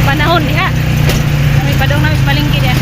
Panahon diha. May padong na palengke dia.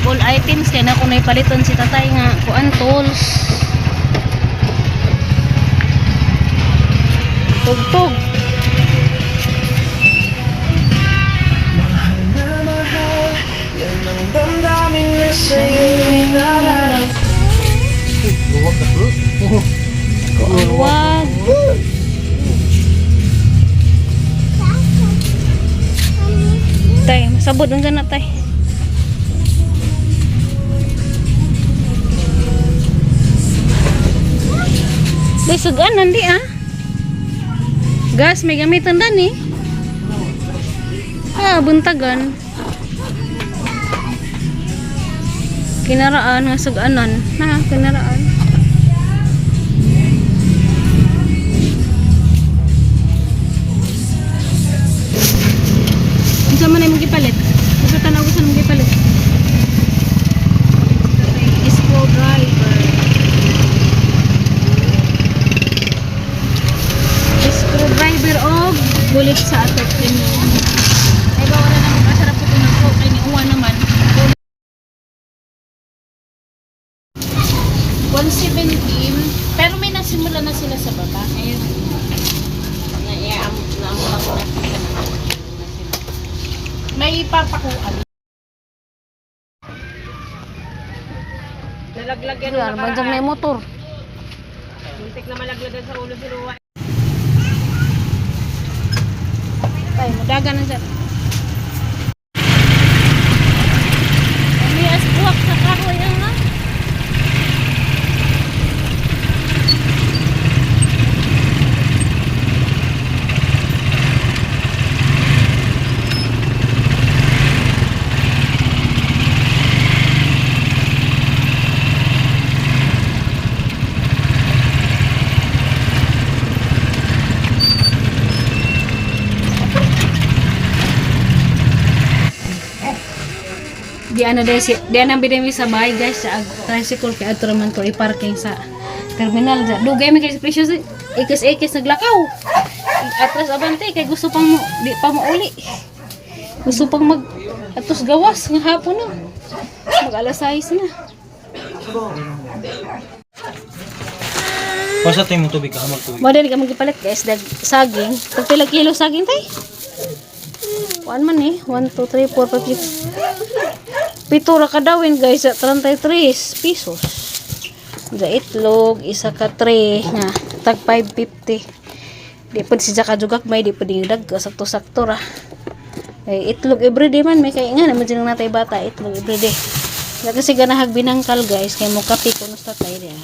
All items kaya na kung naipaliton si tatay nga kuan tools tugtog kuan tay masabot ang sana tay. May suganan di ah. Gas may gamitan dan eh. Buntagan. Kinaraan nga suganan. Kinaraan. Unsa man ay mong gipalit? Unsa tanaw usan mong gipalit? Screwdriver. Screwdriver og bulit sa atot kini. Ay ba wala nang masarap ko nagko kay ni uwan naman. 117 pero may nasimula na sila sa baba. Ayun. Naamula ko na. May papakuan. Nalaglagan na para. Banjang na yung motor. Muntik na malaglagan sa ulo si Luwa. Ay, mudagan na siya. May asbuak sa kahoy ang ha? Di ana bidemi sa bahay guys sa tricycle kay adto man to i-parking sa terminal sa dugay mi kay presyo ikis naglakaw atras abante kay gusto pang di pa mauli gusto pang mag atos gawas nga hapon na mag alas 6 na Pasa tayo mo tubig ka magtubig. Mo dali ka magipalit guys dag saging pagpila kilo saging tay kuan man 1 2 3 4 5 6 pitura ka dawin guys sa 33 pesos. Da itlog isa ka tray nga tag 550. Di pud si jaka jugak may di pud dag sakto-sakto ra. Ay itlog everyday man may kay nga naman dinang natay bata itlog everyday. Da kasi ganahag binangkal guys kay mo kape kuno sa tay dia.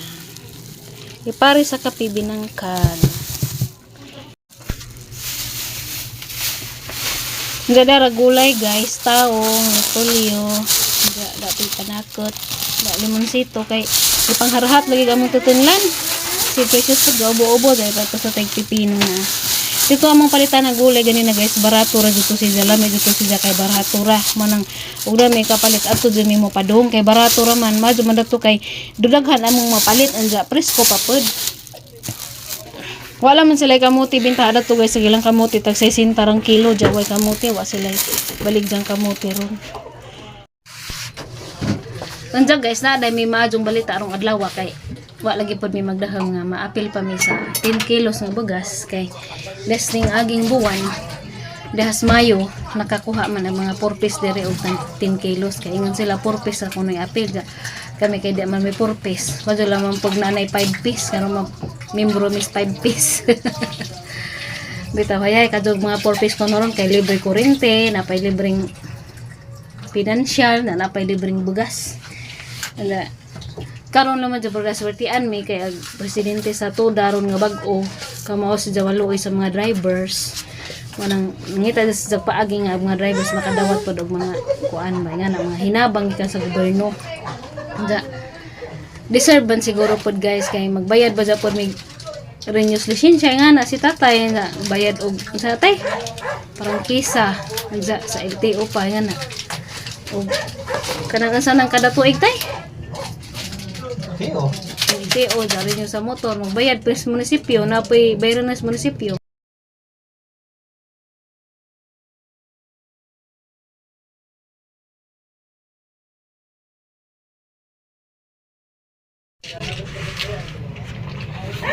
Ipari sa kape binangkal. Gada ra gulay guys, taong, repolyo, dati panakot, limonsito kay ipangharhat lagi gamong tutunlan. Si precious pud ubo-ubo dahil pa sa tag pipino na. Dito among palitan na gulay ganina guys, barato ra dito si Jalame dito si kay barato ra manang ug may kapalit adto din mo padung kay barato ra man madyo man dato kay dudaghan among mapalit anja presko pa pud. Wala man sila kamuti bintada to guys, sige lang kamuti tag 60 rang kilo jaway kamuti wa sila balig jang kamuti ron. Unsa guys na day may maadjong balita arong adlaw kay wa lagi pod mi magdahom nga maapil pa mi sa 10 kilos nga bugas kay desning aging buwan dahas Mayo nakakuha man ang mga 4 piece dere og 10 kilos kay ingon sila 4 piece ra kunoy apil kami kay di man may 4 piece wala lamang pag nanay 5 piece karon membro mis 5 piece bitaw hayay kadug mga 4 piece konoron kay libre kuryente napay libreng financial na napay libreng bugas ala karon naman jud bugas wertian mi kay presidente sa TUDA ron nga bag-o kamao si Jawaloy sa mga drivers manang ngita sa paagi nga mga drivers makadawat pod og mga kuan ba nga na mga hinabang gikan sa gobyerno. Deserve ban siguro pod guys kay magbayad ba pod mig renews lisensya nga na si tatay nga bayad og sa tatay parang kisa sa LTO pa nga na og kanang asa nang kada tuig tay LTO dari nyo sa motor magbayad pa sa munisipyo na pay bayaran na sa munisipyo.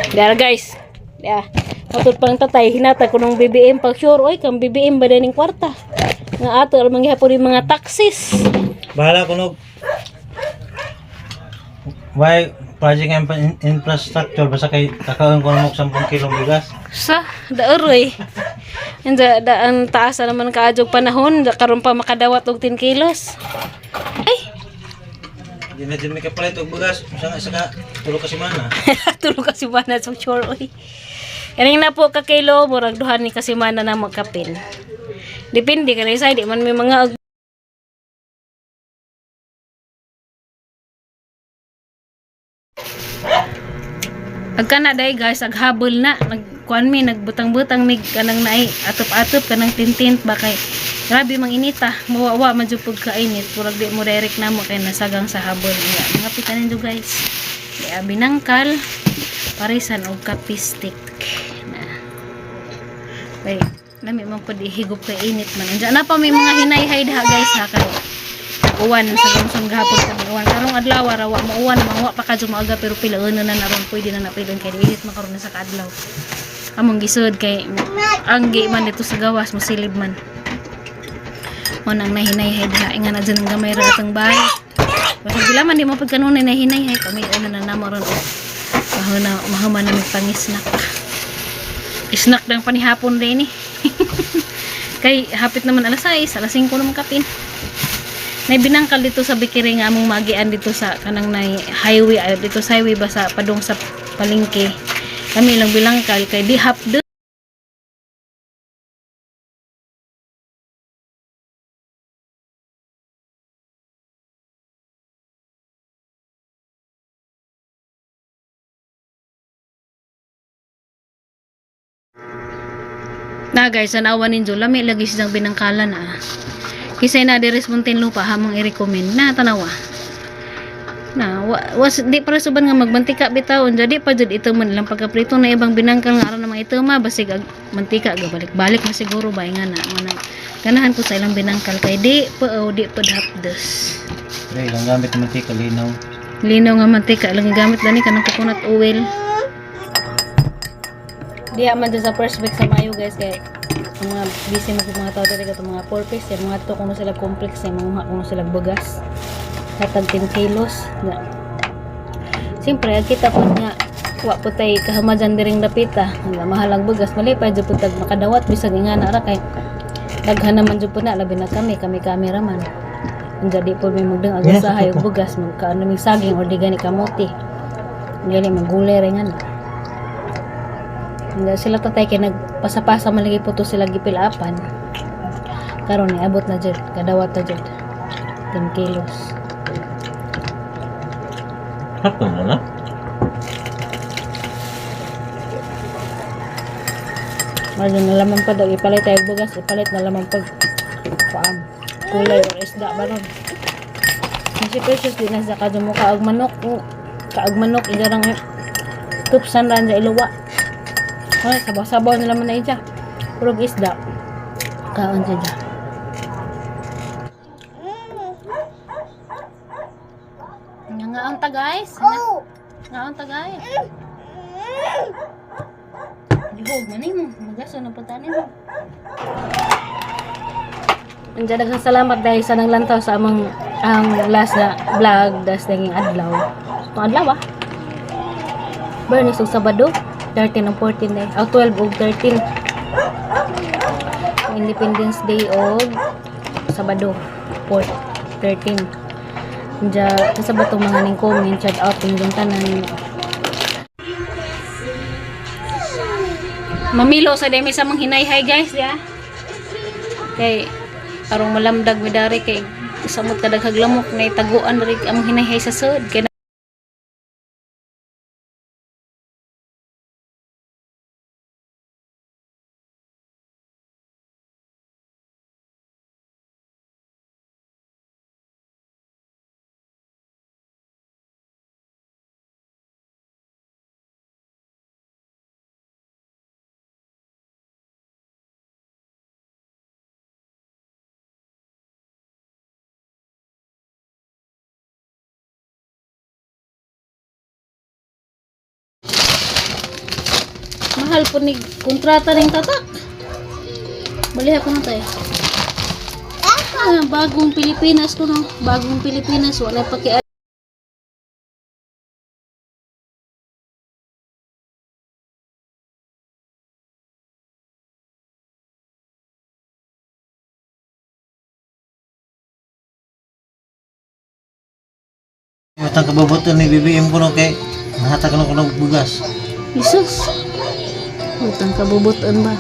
Dara guys. Ya. Matod pang tatay hinata ko ng BBM pag sure oy kang BBM ba ning kwarta. Nga ato al manghapon yung mga taxis. Bahala ko nog. Why project infrastructure basta kay kakaon ko ng 10 kilong bigas. Sa daeroy. Anda daan taas naman kaadjog panahon karon pa makadawat og 10 kilos. Ay. Di na din may kapalit og bigas. Saka tulo ka semana. Tulo ka semana sa sure oy. Kaning na po ka kilo murag duha ni ka semana na magkapil. Depende kanay sa di man may mga Agkana day guys aghabol na nagkuan mi nagbutang-butang mig kanang naay atop-atop kanang tintint ba kay grabe mang inita mawawa man jud pud ka init purag di mo direct na mo kay nasagang sa habol nga mga pitanin do guys di binangkal parisan og kape stick na kay lami man pud ihigop kay init man anja na pa may mga hinay-hay ha guys ha kay uwan sa gamsang gahapon kami uwan karong adlaw rawa mauwan mawa pa kadto maaga pero pilaon na naron pwede na napilon kay init makaron na sa kadlaw among gisod kay anggi man dito sa gawas mosilib man mo nang nahinay-hay diha nga na dyan gamay ra atong bahay basta sila man di mo pagkanunay nahinay-hay kami una na namoron mahuman na may pang-snack snack lang panihapon rin eh kay hapit naman alas 6 alas 5 naman kapin may binangkal dito sa Bikiri nga among magian dito sa kanang nay highway dito sa highway ba sa padung sa palengke kami lang bilangkal kay di hapdo na guys anawan ninyo lami lagi siyang binangkalan kisay na deres Muntinlupa hamong i-recommend na tanawa na was di para suban nga magmantika bitawon jadi pa jud ito man lang pagkaprito na ibang binangkal nga aron na mga ito basig mantika gabalik-balik na siguro ba nga na ganahan ko sa ilang binangkal kay di pa hapdos Dre lang gamit ng mantika linaw nga mantika lang gamit dani kanang coconut oil diha man dyan sa first week sa Mayo guys kay ang mga busy mga tao dito itong mga 4 piece mga to kung sila complex mga kung sila bugas hatag 10 kilos na siyempre kita po nga wa po tayo kahamajan diring dapita nga mahalang bugas mali pa dyan po tag makadawat bisag nga na ra kay daghan naman dyan po na labi na kami cameraman ang jadi po may magdang agasahay o bugas magkaano may saging o di gani kamote gani magulay rin nga na nga sila tatay kay nagpasa-pasa malagi po to sila gipilapan karon ni abot na jud kadawat na jud 10 kilos hapon na Mario na lamang pa daw ipalit tayo bugas ipalit na lamang pag paam kulay or isda baron kasi precious din na sa kadto mo kaag manok ilarang tupsan ran sa iluwa Ay, sabaw-sabaw na naman na siya. Purog isda. Kaon siya dyan. Ngaon ta guys. Ngaon ta guys. Dihog maning mo. Magaso na pagtanin mo. Andiyan nagsasalamat dahil sa nanglantaw sa amang ang last na vlog das naging adlaw. Itong adlaw Bernis og Sabado 13 and 14 day. 12 og 13. Independence Day og Sabado 4 13. Andiyan kasabot tong mga ning comment shout out ning tanan. Mamilo sa demi sa mga hinay-hay guys ya. Kay arong malamdag mi dari kay samot kadaghag lamok na taguan rig among hinay-hay sa sud kay mahal po ni kontrata ning tatak. Baliha ko na tayo. Bagong Pilipinas ko no. Bagong Pilipinas wala pa kay Matang kababutan ni BBM ko no kay nahatag ko ng bugas. Jesus. Utang kabubutan ba?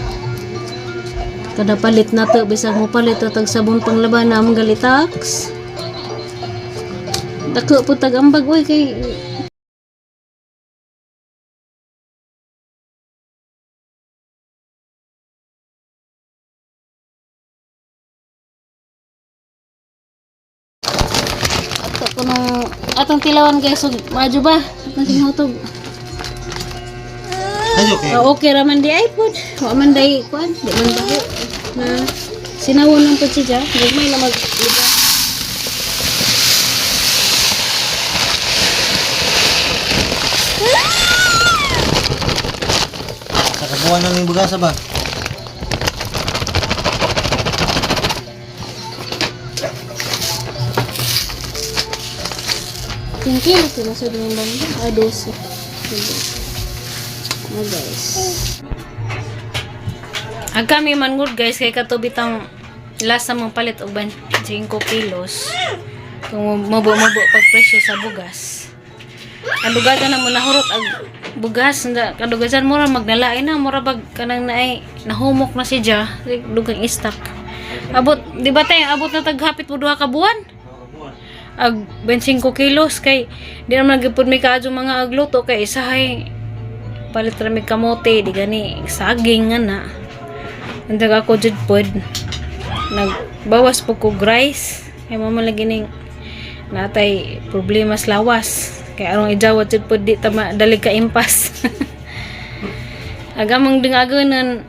Kada palit na to, bisag mo palit tag sabon panglaban na mong galitax. Dako po tagambag oy kay ato ko nung atong tilawan guys, so madyo ba? Atong singhutog. Okay. Okay raman di iPod. Wa man day kuan, di man baho. Na sinawon lang pud siya. Gagmay na mag-iba. Nakabuan na ning bugas ba? Tingkil ko na sa dulang banda. Ados. Oh guys. Ang kami man good guys kay katubit ang lasa mong palit og 5 kilos. Kung mabo-mabo pag presyo sa bugas. Kadugagan na mo nahurot ang bugas nga kadugagan mo ra magnalain na mura bag kanang naay nahumok na siya dugang stock. Abot di ba tay abot na taghapit mo duha ka buwan? Ag 25 kilos kay di naman nagipud mi kaadyo mga agluto kay isahay palit ra mi kamote di gani saging nga na andag ako jud pod nagbawas po ko rice kay mama lagi ning natay problema sa lawas kay arong ijawat jud pod di ta dalig ka impas agamang dingaganan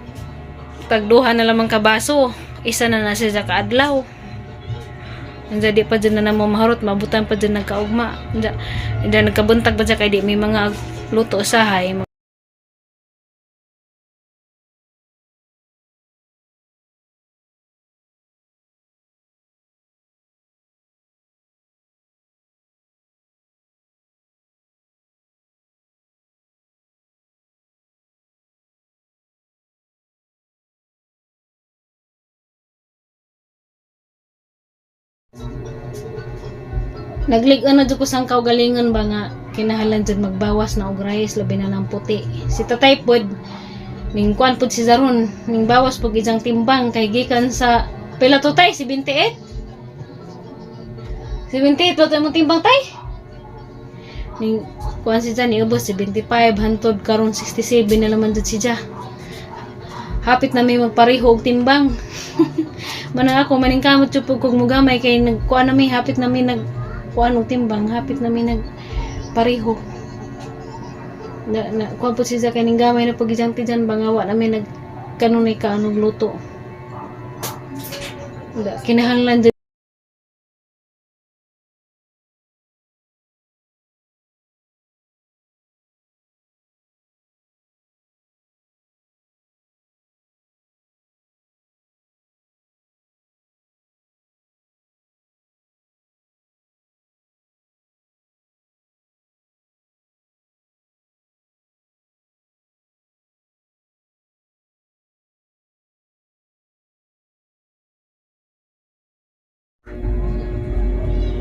tagduha na lamang ka baso isa na na siya ka adlaw anja di pa dyan na namo maharot mabutan pa dyan nagkaugma anja nagkabuntag pa dyan kay di may mga luto usahay. Nagligan na dyan ko sang kaugalingan ba nga kinahanglan dyan magbawas na og rice labi na ng puti. Si tatay pod ning kuan pod si Zaron ning bawas pag isang timbang kay gikan sa pila to tay 78 pa mo timbang tay ning kuan si Jan iubos 75 hantod karon 67 na laman dyan si Ja. Hapit na may magpareho og timbang. Manang ako maning kamot chupog kog mugamay kay nagkuan na may hapit na may nag kuan og timbang hapit na may nagpareho. kuha po siya kaning gamay na pagijangti dyan bangawa namin nagkanunay ka anong luto. Kinahanglan dyan.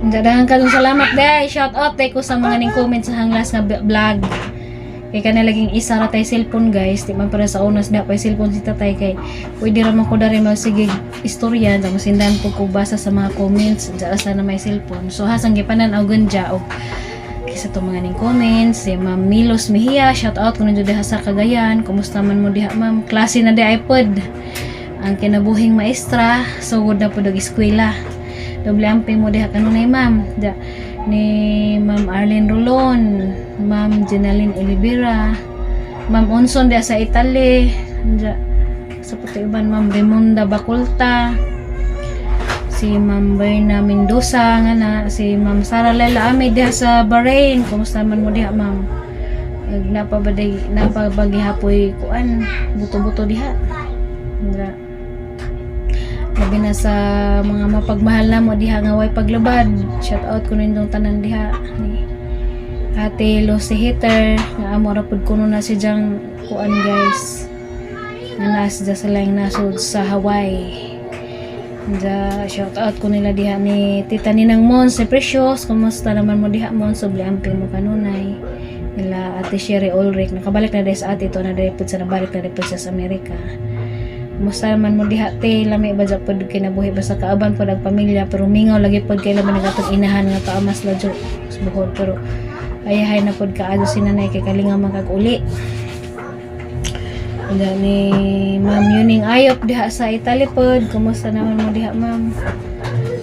Daghang kadong salamat day. Shout out day ko sa mga ning comment sa hanglas nga vlog. Kay kana laging isa ra tay cellphone guys, di man para sa unas da pa cellphone si tatay kay pwede ra man ko dari sige istorya sa masindan po ko basa sa mga comments dara sa na may cellphone. So hasang gipanan og ganja og kisa to mga ning comments si Ma'am Milos Mejia, shout out kuno jud diha sa Cagayan. Kumusta man mo diha ma'am? Klase na di iPod. Ang kinabuhing maestra, sugod na pud og eskwela. Doble amping mo diha kanunay ma'am ni Ma'am Arlene Rolon, Ma'am Jenaline Olivera, Ma'am Onson diha sa Italy, sa puti uban Ma'am Raymunda Bacolta, si Ma'am Berna Mendoza nga na, si Ma'am Sara Lela Ame diha sa Bahrain. Kumusta man mo diha ma'am? Napabagi hapoy kuan buto-buto diha. Labi na sa mga mapagmahal na mo diha nga way paglabad. Shout out ko nindong tanan diha ni Ate Lucy Hitter nga amo ra pud kuno na si jang kuan guys. Nga nas sa laing nasud sa Hawaii. Shout out ko nila diha ni Tita Ninang Mons si Precious. Kumusta naman mo diha Mons? Sobli amping mo kanunay. Nila Ate Sherry Ulrich nakabalik na dahil sa ate ito na dahil pud sa nabalik na dahil sa Amerika. Musta man mo diha te lami ba jud pud kinabuhi basta kaaban pud ang pamilya pero mingaw lagi pud kay laman nagatong inahan nga paamas la jud buhod pero ayahay na pud kaadto si nanay kay kalinga man kag uli. Ni Ma'am Yuning Ayop diha sa Italy pud. Kumusta naman mo diha ma'am?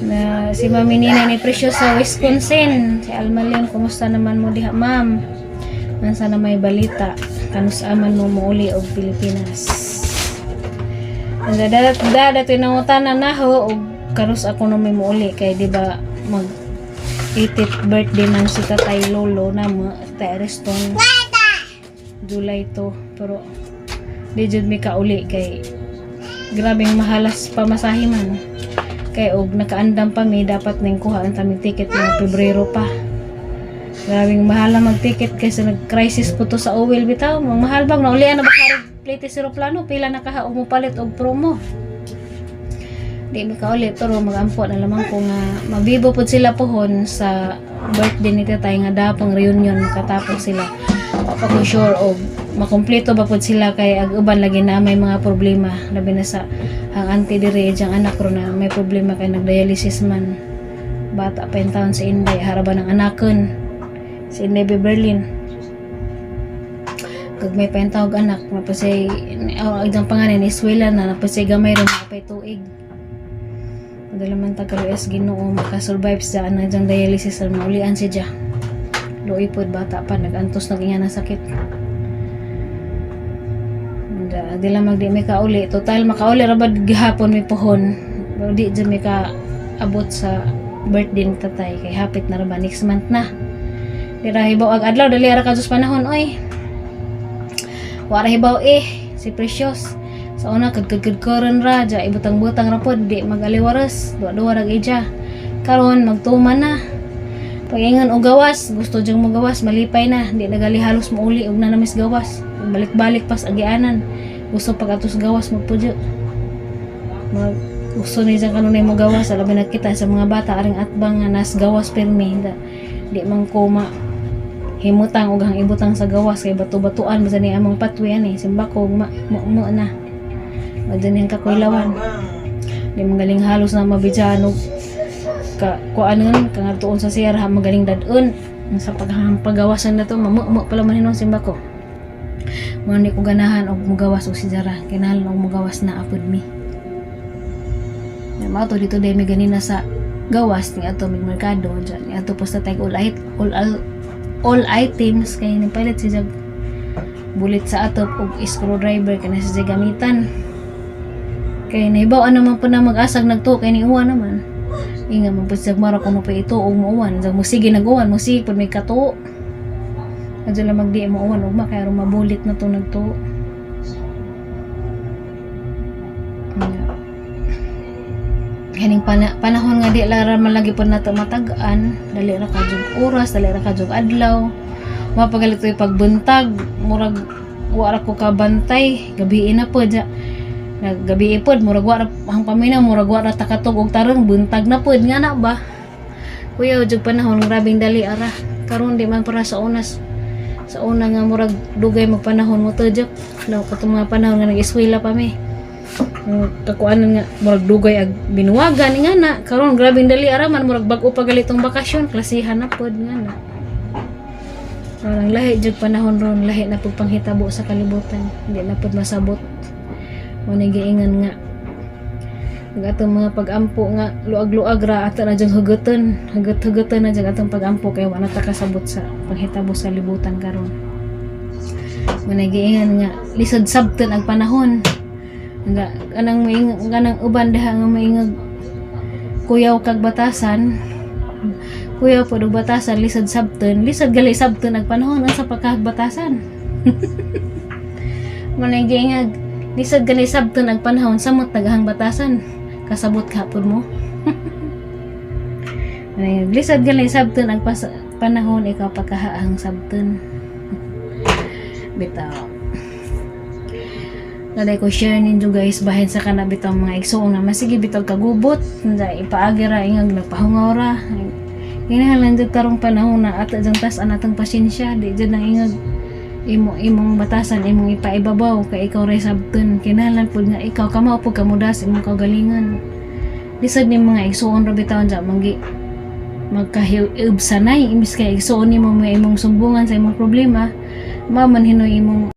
Na si Ma'am Nina ni Precious sa Wisconsin. Si Almalion kumusta naman mo diha ma'am? Nansa na may balita kanusaman mo muuli og Pilipinas. Dada tinangutanan na ho og kanus ako na may muuli kay di ba mag 80th birthday man si Tatay Lolo na mo Tatay Ariston July to pero di jud mi kauli kay grabing mahalas pamasahe man kay og nakaandam pa mi dapat ning kuha ang tamig ticket ng Pebrero pa. Grabing mahala mag ticket kay sa nag-crisis po to sa Owil bitaw. Mahal bang naulian na ba plate si aeroplano pila nakahaog mo palit og promo. Di mi kauli pero magampo na lamang ko nga mabibo pud sila pohon sa birthday ni Tatay nga dapang reunion katapos sila. Pa ko sure og makumpleto ba pud sila kay ag uban lagi na may mga problema labi na sa ang auntie dire jang anak ro na may problema kay nagdialysis man. Bata pa yung taon sa Inday haraban ng anakon si Inday Berlin. Kag may pentawag anak mapasay ang pangalan ni Swela na napasay gamay ron mapay tuig. Madalaman tagalues Ginoo makasurvive sa anang jang dialysis sa maulian si Dia. Luoy pod bata pa nagantos nag iya na sakit. Di lang magdi may kauli total makauli ra bad gihapon may pohon. Di jud may ka abot sa birthday ni Tatay kay hapit na ra ba next month na. Dira hibaw ag adlaw dali ra kadtos panahon oy. Wala hibaw si Precious sa una kagkagkaran ra ja ibutang-butang ra pod di magaliwaras duwa-duwa ra ija karon magtuman na pagingan og gawas gusto jang mo gawas malipay na di nagali halos mauli og nanamis gawas balik-balik pas agianan gusto pag-atos gawas magpudyo gusto ni jang kanunay mo gawas alabi na kita sa mga bata aring atbang nga nas gawas permi di man ko himutang og hang ibutang sa gawas kay bato-batuan basta ni among patwi ani simbako mo na madyan yung kakuylawan di magaling halos na mabidyan og kuanon kang tuon sa siyar ha magaling dadun sa pagawasan na to mamu pala man hinon simbako mo ni ko ganahan og mugawas og si Jara kinahanglan og mugawas na apod mi na mato dito dai mi ganina sa gawas ni ato mig merkado dyan ni ato posta tag all items kay ni pilot si Jag bulit sa atop og screwdriver kana sa gamitan. Kay nahibaw naman po na mag-asag nagtuo kay ni uwan naman. Inga mo pud sa mara kuno pa ito og muuwan, sa musige nag-uwan, musige pud may katuo. Adyo lang magdi mo uwan ugma kay aron mabulit na to nagtuo. Kaning panahon nga di lara man lagi pud nato matag-an, dali ra ka jud oras, dali ra ka jud adlaw. Mapagalit ko pagbuntag, murag wa ra ko kabantay, gabi na pud ja. Gabi pod murag wa ra ang paminaw, murag wa ra takatog og tarong buntag na pud nga na ba. Kuya jud panahon grabing dali ara. Karon di man para sa unas. Sa una nga murag dugay magpanahon mo to jud. Law katong mga panahon nga nag-eskwela pa mi. Kakuanan nga murag dugay ag binuwagan nga na. Karon grabing dali ara man murag bag-o pa galitong bakasyon, klasihan na pod nga na. Ang lahi jud panahon ron, lahi na pud panghitabo sa kalibutan. Hindi na pud masabot. Muna giingan nga ang atong mga pag-ampo nga luag-luag ra ato na diyang huguton na diyang atong pag-ampo kaya wala ta kasabot sa panghitabo sa libutan karon. Muna giingan nga lisod sabton ang panahon nga kanang uban diha nga maingag kuyaw kag batasan, kuyaw pod og batasan lisod sabton, lisod gali sabton ang panahon sa pagkahagbatasan. Muna giingag lisod gali sabton ang panahon samot naghang batasan kasabot kapod mo. Lisod gali sabton ang panahon ikaw pagkahaang sabton. Bitaw naday ko share ninyo guys bahin sa kana bitaw mga igsoon na masige bitaw kagubot nda ipaagi ra ingag nagpahungaw ra kinahanglan jud karong panahon na ato jang tas anatong pasensya di jud nang ingag imong batasan imong ipaibabaw kay ikaw ray sabton kinahanglan pud nga ikaw kamao pud kamudas imong kaugalingan lisod ni mga igsoon ra bitaw ja manggi magkahiub sanay imbis kay igsoon nimo mga imong sumbungan sa imong problema maman hinoy imong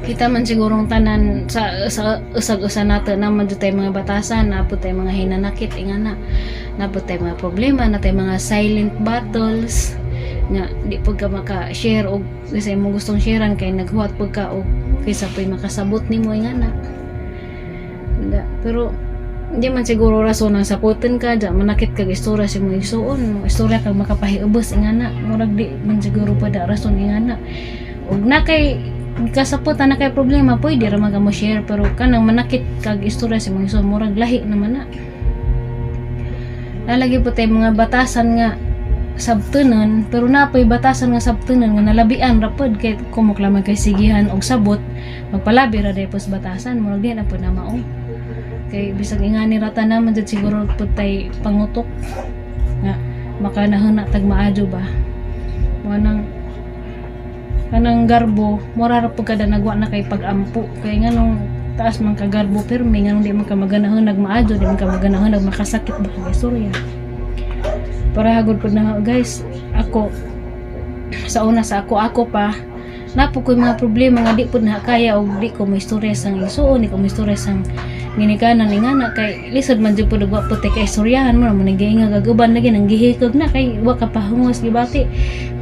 kita man sigurong tanan sa usag-usa nato naman jud tay mga batasan, napud tay mga hinanakit ingana, napud tay mga problema, na tay mga silent battles nga di pud ka maka-share og kasi mo gustong sharean kay naghuwat pud ka og kaysa pay makasabot nimo ingana. Pero di man siguro rason ang saputin ka dyan manakit kag istorya si mo igsuon, istorya kag makapahiubos ingana, murag di man siguro pa da rason ingana. Og na kay kasapot na kay problema pwede ra maga mo share, pero kanang manakit kag istorya si mo igsuon murag lahi naman na. Lalagi po tay mga batasan nga sabtunon, pero napoy batasan nga sabtunon nga nalabian ra pod kay kumuklamag kay sigihan og sabot magpalabi ra daypos batasan murag di na pod na mao. Kay bisag ingani rata naman jud siguro pud tay pangutok nga makanahon na tag maadyo ba wanang kanang garbo mura ra pud kada nagwa na kay pag-ampo kay nganong taas man kagarbo pirmi nga di man ka maganahon nagmaadyo, di man ka maganahon nagmakasakit ba kay istorya. Para hagod po na guys, ako sa una sa ako pa napo ko mga problema nga di po na kaya og di ko maistorya sang isuon, di ko maistorya sang ginikanan ni ngana kay lisod man jud po dugwa po te kay istoryahan mo man giinga gagaban lagi nang gihikog na kay wa ka pahungos gibati.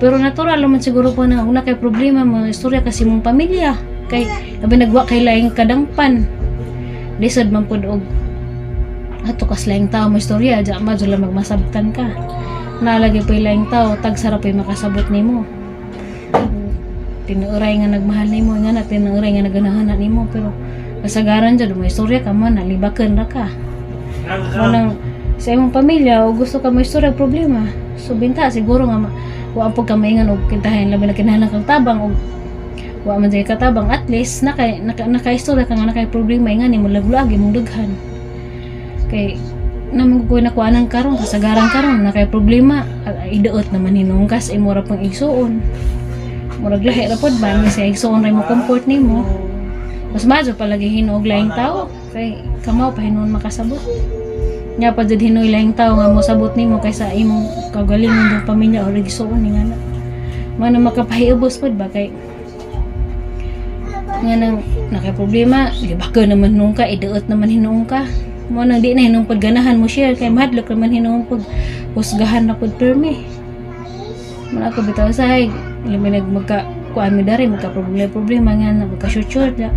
Pero natural man siguro po na una kay problema mo istorya kasi mong pamilya kay labi nagwa kay laing kadangpan. Lisod man po og ato kas laing tao mo istorya ja ma jud lang magmasabtan ka. Nalagi po laing tao tag sarap po makasabot nimo. Tinuuray nga nagmahal nimo nga na tinuuray nga naganahan nimo pero kasagaran jud mo istorya ka man nalibakan ra ka. Manang sa imong pamilya o gusto ka mo istorya problema. So binta siguro nga wa pud ka maingan og kintahen labi na kinahanglan kang tabang og wa man jay katabang at least naka-istorya ka nga nakay problema nga nimo laglag imong dughan. Kay namang ko na kuanang karon kasagaran karon nakay problema iduot naman hinungkas imo ra pang igsuon. Murag lahi ra pod ba ni sa igsuon ra mo comfort nimo. Mas madyo palagi hinuog laing tao kay kamaw pa hinuon makasabot. Nya pa jud hinuoy laing tao nga mo sabot nimo kaysa imong kagalingon ng pamilya o igsuon ni ngana. Mano makapahiubos pod ba kay nga nang nakay problema, libaka naman nung ka, iduot naman hinuong ka. Mo nang di na hinuong pod ganahan mo share kay madlok naman hinuong pod husgahan na pod permi. Muna ako bitaw say, labi magka kuan mi dari magka problema nga na magka short ya.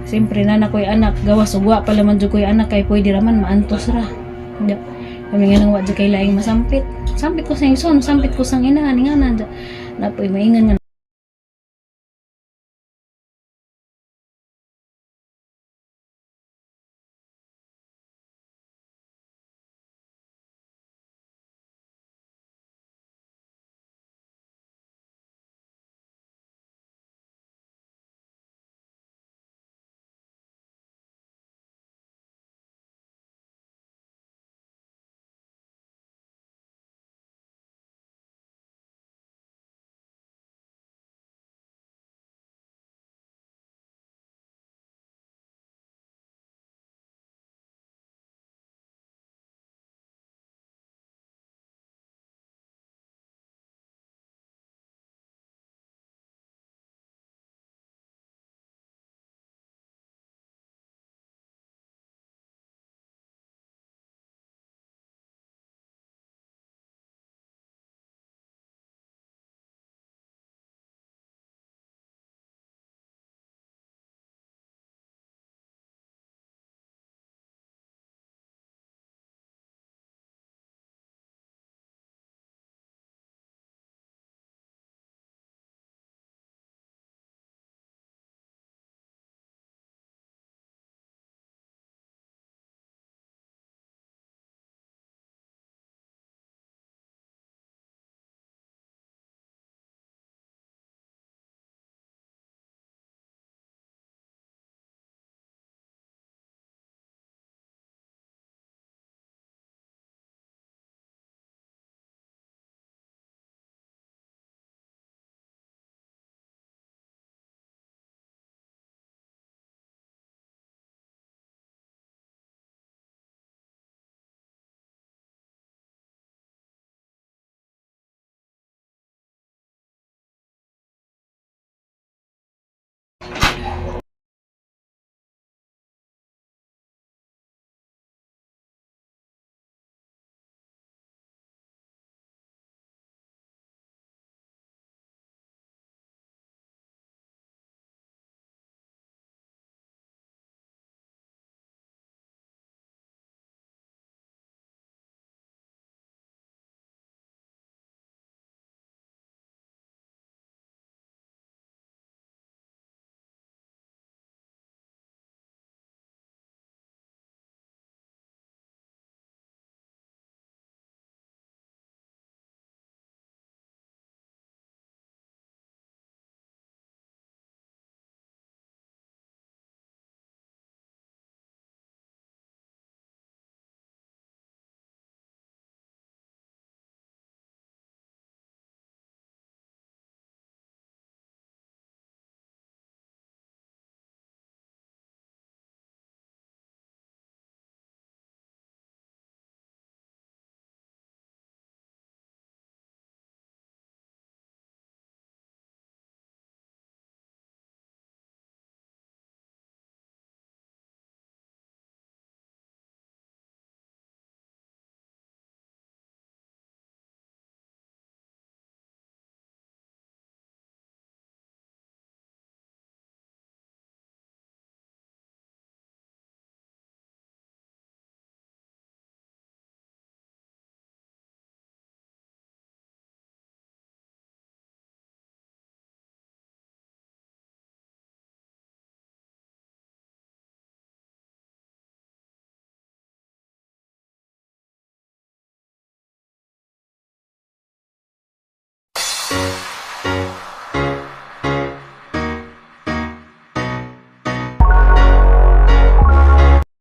Siyempre na ko'y anak gawas ugwa pala man jud ko'y anak kay pwede raman maantos ra. Ya. Kami nga nang wa jud kay laing masampit. Sampit ko sa ison, sampit ko sang ina nga na. Napoy maingan nga